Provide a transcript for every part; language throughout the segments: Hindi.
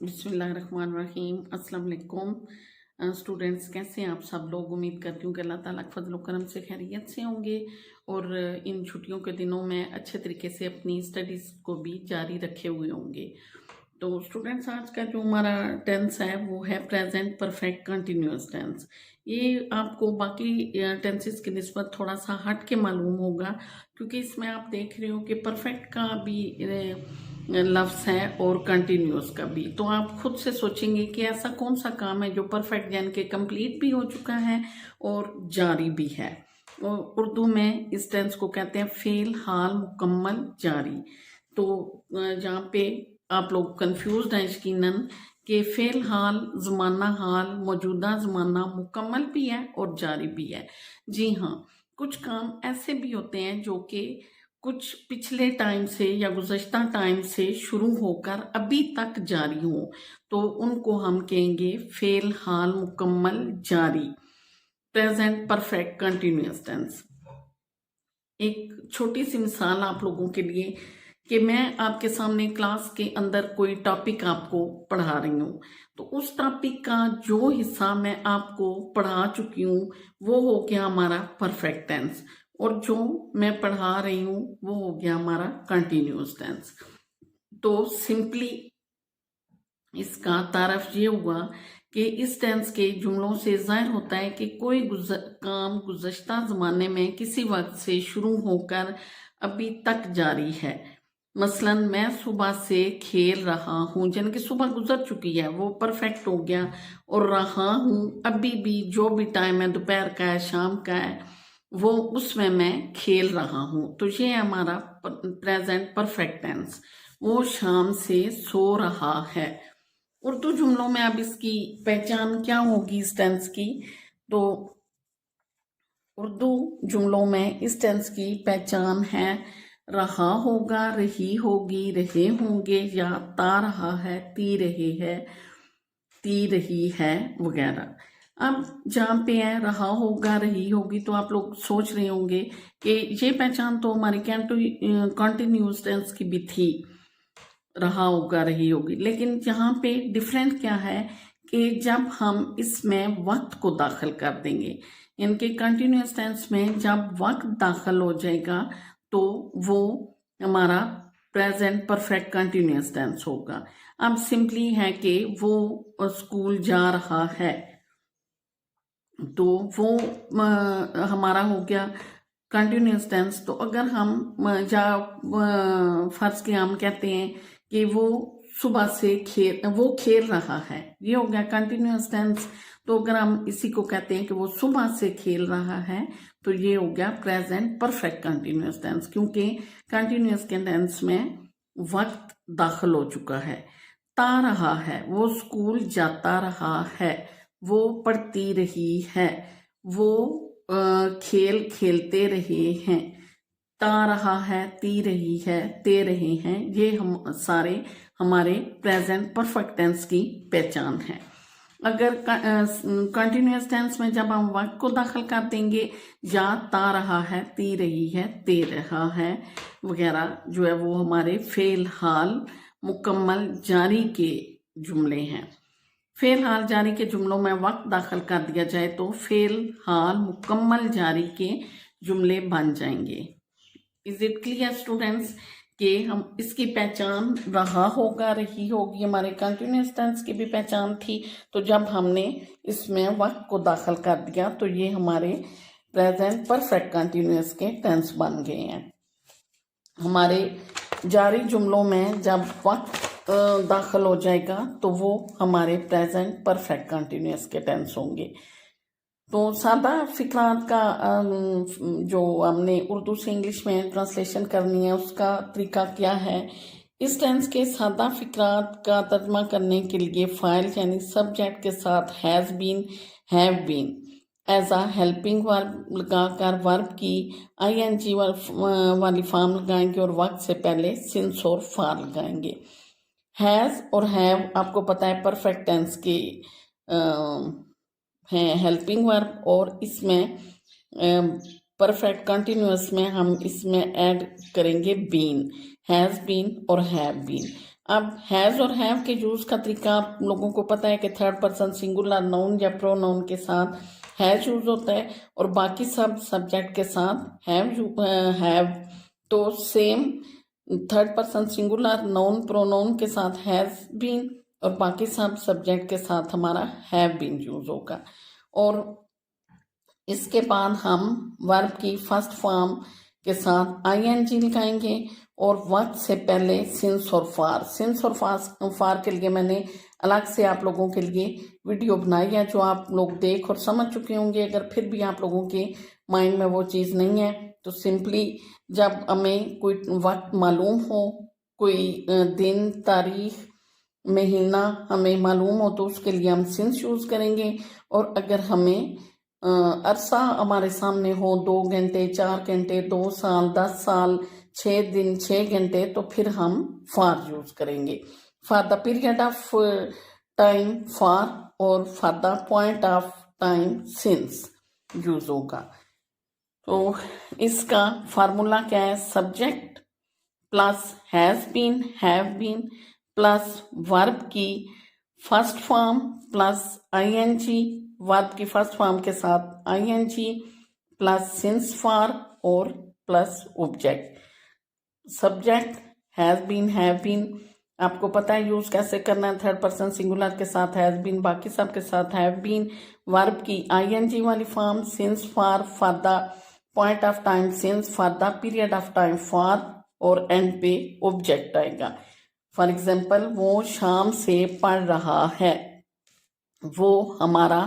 बिस्मिल्लाहिर्रहमानिर्रहीम। अस्सलाम वालेकुम। स्टूडेंट्स, कैसे हैं आप सब लोग? उम्मीद करती हूँ कि अल्लाह ताला के फजल करम से खैरियत से होंगे और इन छुट्टियों के दिनों में अच्छे तरीके से अपनी स्टडीज़ को भी जारी रखे हुए होंगे। तो स्टूडेंट्स, आज का जो हमारा टेंस है वो है प्रेजेंट परफेक्ट कंटिन्यूअस टेंस। ये आपको बाकी टेंसेस की निस्बत थोड़ा सा हट के मालूम होगा, क्योंकि इसमें आप देख रहे हो कि परफेक्ट का भी लफ्ज़ है और कंटिन्यूअस का भी। तो आप खुद से सोचेंगे कि ऐसा कौन सा काम है जो परफेक्ट यानी कि कंप्लीट भी हो चुका है और जारी भी है। और उर्दू में इस टेंस को कहते हैं फेल हाल मुकम्मल जारी। तो जहाँ पे आप लोग कंफ्यूज हैं यकीनन कि फेल हाल ज़माना हाल मौजूदा ज़माना मुकम्मल भी है और जारी भी है। जी हाँ, कुछ काम ऐसे भी होते हैं जो कि कुछ पिछले टाइम से या गुज़श्ता टाइम से शुरू होकर अभी तक जारी हो, तो उनको हम कहेंगे फेल हाल मुकम्मल जारी, प्रेजेंट परफेक्ट कंटिन्यूअस टेंस। एक छोटी सी मिसाल आप लोगों के लिए कि मैं आपके सामने क्लास के अंदर कोई टॉपिक आपको पढ़ा रही हूँ, तो उस टॉपिक का जो हिस्सा मैं आपको पढ़ा चुकी हूँ वो हो गया हमारा परफेक्ट टेंस, और जो मैं पढ़ा रही हूँ वो हो गया हमारा कंटिन्यूअस टेंस। तो सिंपली इसका तारफ ये हुआ कि इस टेंस के जुमलों से जाहिर होता है कि कोई काम गुज़श्ता ज़माने में किसी वक्त से शुरू होकर अभी तक जारी है। मसलन मैं सुबह से खेल रहा हूँ, यानी कि सुबह गुजर चुकी है, वो परफेक्ट हो गया। और रहा हूँ, अभी भी जो भी टाइम है, दोपहर का है, शाम का है, वो उसमें मैं खेल रहा हूँ। तो ये हमारा प्रेजेंट परफेक्ट टेंस। वो शाम से सो रहा है। उर्दू जुमलों में अब इसकी पहचान क्या होगी इस टेंस की? तो उर्दू जुमलों में इस टेंस की पहचान है रहा होगा, रही होगी, रहे होंगे, या ता रहा है, ती रहे है, ती रही है वगैरह। अब जहाँ पे है रहा होगा, रही होगी, तो आप लोग सोच रहे होंगे कि ये पहचान तो हमारी कंटिन्यूअस टेंस की भी थी, रहा होगा, रही होगी। लेकिन यहाँ पे डिफरेंट क्या है कि जब हम इसमें वक्त को दाखिल कर देंगे, इनके कंटिन्यूअस टेंस में जब वक्त दाखिल हो जाएगा तो वो हमारा प्रेजेंट परफेक्ट कंटिन्यूअस टेंस होगा। अब सिंपली है कि वो स्कूल जा रहा है, तो वो हमारा हो गया कंटिन्यूअस टेंस। तो अगर हम फर्ज के हम कहते हैं कि वो सुबह से वो खेल रहा है, ये हो गया कंटिन्यूअस टेंस। तो अगर हम इसी को कहते हैं कि वो सुबह से खेल रहा है, तो ये हो गया प्रेजेंट परफेक्ट कंटिन्यूअस टेंस, क्योंकि कंटिन्यूअस के टेंस में वक्त दाखिल हो चुका है। ता रहा है, वो स्कूल जाता रहा है, वो पढ़ती रही है, वो खेल खेलते रहे हैं। ता रहा है, ती रही है, ते रहे हैं, ये हम सारे हमारे प्रेजेंट परफेक्ट टेंस की पहचान है। अगर कंटिन्यूअस टेंस में जब हम वक्त को दाखिल कर देंगे, या ता रहा है, ती रही है, ते रहा है वगैरह, जो है वो हमारे फेल हाल मुकम्मल जारी के जुमले हैं। फेल हाल जारी के जुमलों में वक्त दाखिल कर दिया जाए तो फेल हाल मुकम्मल जारी के जुमले बन जाएंगे। इज इट क्लियर स्टूडेंट्स कि हम इसकी पहचान रहा होगा, रही होगी, हमारे कंटिन्यूअस टेंस की भी पहचान थी। तो जब हमने इसमें वक्त को दाखिल कर दिया तो ये हमारे प्रेजेंट परफेक्ट कंटिन्यूअस के टेंस बन गए हैं। हमारे जारी जुमलों में जब वक्त दाखिल हो जाएगा तो वो हमारे प्रेजेंट परफेक्ट कंटिन्यूअस के टेंस होंगे। तो सादा फिक्रात का जो हमने उर्दू से इंग्लिश में ट्रांसलेशन करनी है, उसका तरीका क्या है? इस टेंस के सादा फिक्रात का तर्जमा करने के लिए फाइल यानी सब्जेक्ट के साथ has been, have been as a helping verb लगाकर वर्ब की ING वाली फॉर्म लगाएंगे और वक्त से पहले सिंस और फार लगाएंगे। हैज़ और हैव आपको पता है परफेक्ट टेंस के हैं हेल्पिंग वर्ब, और इसमें परफेक्ट कंटिन्यूअस में हम इसमें ऐड करेंगे बीन, हैज़ बीन और हैव बीन। अब हैज़ और हैव के यूज़ का तरीका आप लोगों को पता है कि थर्ड पर्सन सिंगुलर नाउन या प्रोनाउन के साथ हैज़ यूज़ होता है और बाकी सब सब्जेक्ट के साथ हैव। तो same third person singular noun pronoun के साथ हैज़ बीन और बाकी सब सब्जेक्ट के साथ हमारा हैव बीन यूज़ होगा। और इसके बाद हम वर्ब की फर्स्ट फॉर्म के साथ आईएनजी लगाएंगे और वक्त से पहले सिंस और फार के लिए मैंने अलग से आप लोगों के लिए वीडियो बनाई है जो आप लोग देख और समझ चुके होंगे। अगर फिर भी आप लोगों के माइंड में वो चीज़ नहीं है तो सिंपली जब हमें कोई वक्त मालूम हो, कोई दिन तारीख महीना हमें मालूम हो तो उसके लिए हम सिंस यूज़ करेंगे। और अगर हमें अरसा हमारे सामने हो 2 घंटे 4 घंटे 2 साल 10 साल 6 दिन 6 घंटे तो फिर हम फार यूज़ करेंगे। For the period of time for और for the point of time since use होगा। तो इसका फार्मूला क्या है? Subject plus has been have been plus verb की first form plus ING, verb की फर्स्ट फॉर्म के साथ आईएनजी प्लस सिंस फॉर और plus object. Subject has been have been आपको पता है यूज़ कैसे करना है। थर्ड पर्सन सिंगुलर के साथ हैज़ बीन, बाकी सब के साथ हैव बीन। वर्ब की आईएनजी वाली form since for the point of time since, for the period of time for और एंड पे ऑब्जेक्ट आएगा। फॉर एग्जाम्पल वो शाम से पढ़ रहा है, वो हमारा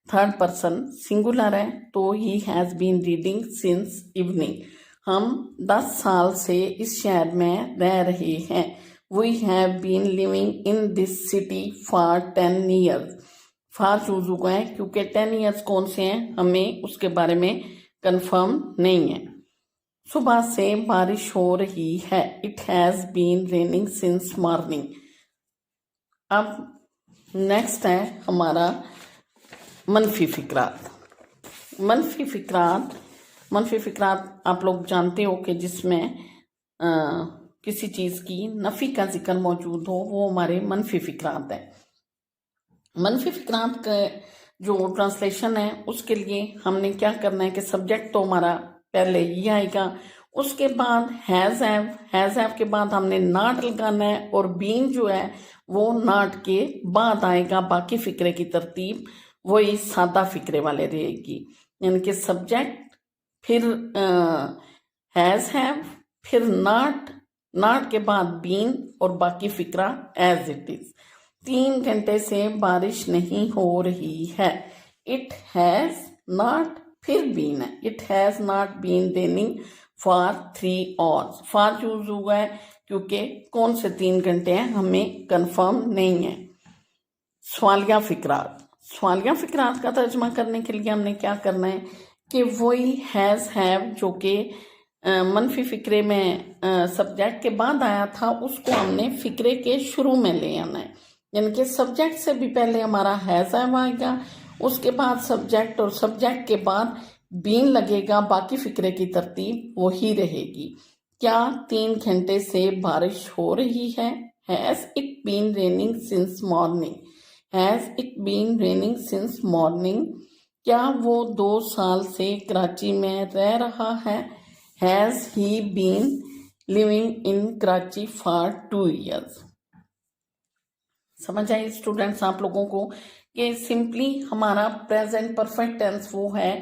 थर्ड पर्सन सिंगुलर है तो he has been reading since evening. हम 10 साल से इस शहर में रह रहे हैं। We have been living in this city for 10 years. For choose हुआ है क्योंकि 10 ईयर्स कौन से हैं हमें उसके बारे में कंफर्म नहीं है। सुबह से बारिश हो रही है। It has been raining since morning. अब नेक्स्ट है हमारा मनफी फिक्रात। मनफी फिक्रात आप लोग जानते हो कि जिसमें किसी चीज़ की नफ़ी का जिक्र मौजूद हो वो हमारे मनफी फिक्रात है। मनफी फिक्रात का जो ट्रांसलेशन है उसके लिए हमने क्या करना है कि सब्जेक्ट तो हमारा पहले ही आएगा, उसके बाद हैज़ हैव के बाद हमने नॉट लगाना है और बीन जो है वो नॉट के बाद आएगा। बाकी फिक्रे की तरतीब वही सादा फिक्रे वाले रहेगी, यानी कि सब्जेक्ट फिर हैज़ हैव फिर नॉट के बाद बीन और बाकी फिक्रा एज इट इज। 3 घंटे से बारिश नहीं हो रही है। इट हैज़ नॉट फिर बीन है। It has not been raining for 3 hours. For use हुआ है क्योंकि कौन से 3 घंटे हैं हमें कंफर्म नहीं है। सवालिया फिक्रात का तर्जमा करने के लिए हमने क्या करना है कि वही हैज़ हैव जो कि मनफी फिक्रे में सब्जेक्ट के बाद आया था उसको हमने फिक्रे के शुरू में ले आना है, यानी कि सब्जेक्ट से भी पहले हमारा हैज़ हैव आएगा, उसके बाद सब्जेक्ट और सब्जेक्ट के बाद बीन लगेगा। बाकी फिक्रे की तरतीब वही रहेगी। क्या 3 घंटे से बारिश हो रही है? Has it been raining since morning. Has it been raining since morning. क्या वो 2 साल से कराची में रह रहा है? Has he been living in Karachi for 2 years. समझ आई स्टूडेंट्स आप लोगों को कि सिंपली हमारा प्रेजेंट परफेक्ट टेंस वो है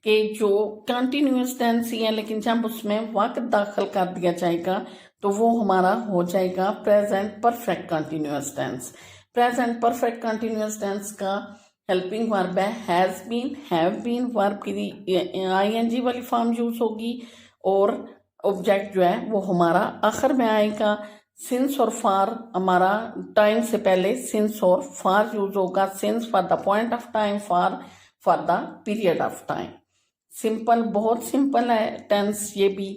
कि जो कंटिन्यूअस टेंस ही है, लेकिन जब उसमें वक्त दाखिल कर दिया जाएगा तो वो हमारा हो जाएगा present perfect continuous tense. Present perfect continuous tense का हेल्पिंग वर्ब है has been have been. Verb की आईएनजी वाली फॉर्म यूज होगी और ऑब्जेक्ट जो है वो हमारा आखिर में आएगा। सिंस और फार हमारा टाइम से पहले सिंस और फार यूज होगा। Since for the point of time, far for the period of time. Simple, बहुत सिंपल है टेंस ये भी,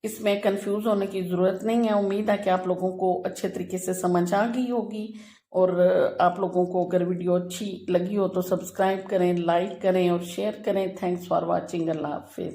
इसमें कंफ्यूज होने की ज़रूरत नहीं है। उम्मीद है कि आप लोगों को अच्छे तरीके से समझ आ गई होगी और आप लोगों को अगर वीडियो अच्छी लगी हो तो सब्सक्राइब करें, लाइक करें और शेयर करें। Thanks for watching. अल्लाह हाफिज़।